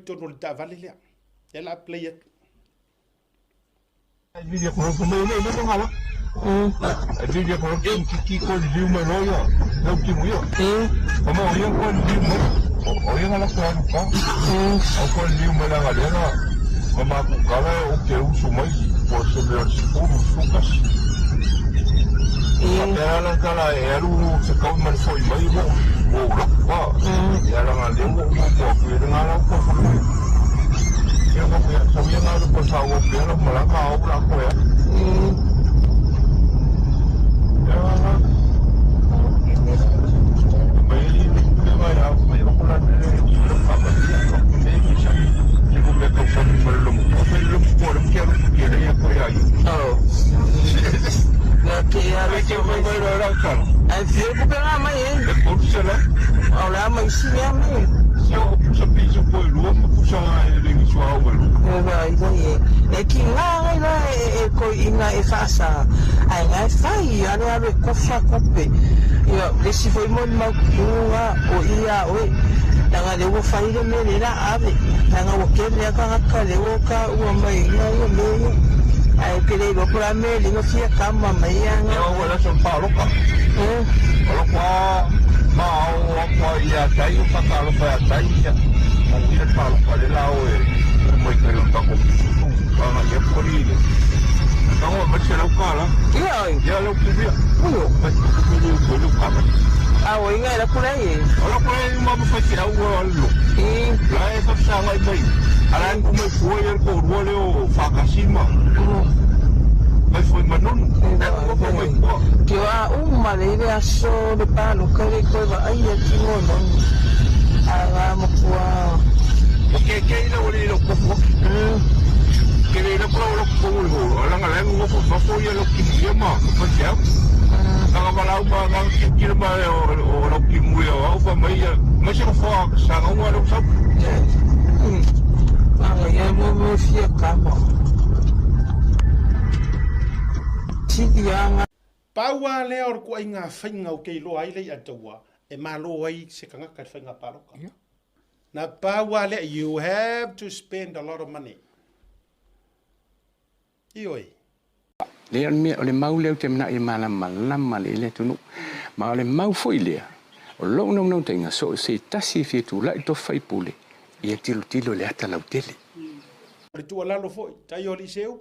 tonu le tavale lea. E la play it. Video ko ko mai nei nei ngala. Video ko ki ko liu mai no yo. No ki mu yo. Como yo ko liu mai. O yo ngala ko ka. O ko liu mai la ngala na. Mama ko kala o ke usu mai por se ver si puro sukas. Era la kala era se ka man foi mai mo. O ba. Era ngala mo ko ko ngala ko. Yo sabía nada por favor, pero me la cago la cueva. Fasa ai ngai fai ana kofa kope yo lesi foi mon makunga o ia oi tanga le wo fai le me la ave tanga wo ke le ka le wo ka wo mai ngai le ai ke le lo pra me le no fia kama mai anga yo wala son palo ka lo kwa ma o kwa ia tai pa ka lo pa tai ya mo ile palo pa le la o mo ke lo ta ko ana ye porile. Não, mas será o cara. E aí? E ela é o que via. Mas o cara. Ah, o Inga era por aí. Olha por aí, uma foi tirar o olho. Lá é para puxar lá e bem. Além como foi, ele com o olho faca acima. Mas foi, mas não. Que uma lei achou de pano, que ele coisa aí aqui não. Ah, mas porque que ele olhou o copo. Que ele pro lo ko ala ngala ngo ko ye lo ki ma ko ya nga bala ba nga ki ba o lo ki mu yo ba mai ma se ko sa nga wa lo sa ah ya mo fia kama si dia Paua le or ko inga fainga o ke lo ai le atawa e malo ai se kanga ka fainga paroka. Na paua le you have to spend a lot of money. Ioi. Le me o le mau leo te mna I malama le tunu. Ma o le mau foi lea. O lo no tenga so se tasi fi tu la to fai pule. Ia tilo le ata lau tele. O le tua lalo foi, tai o li seu.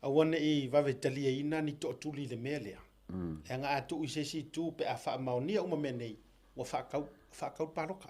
A wane I vave talia ina ni to tuli le melea. E nga atu I se si tu pe a wha maonia uma menei. Wa wha kau paroka.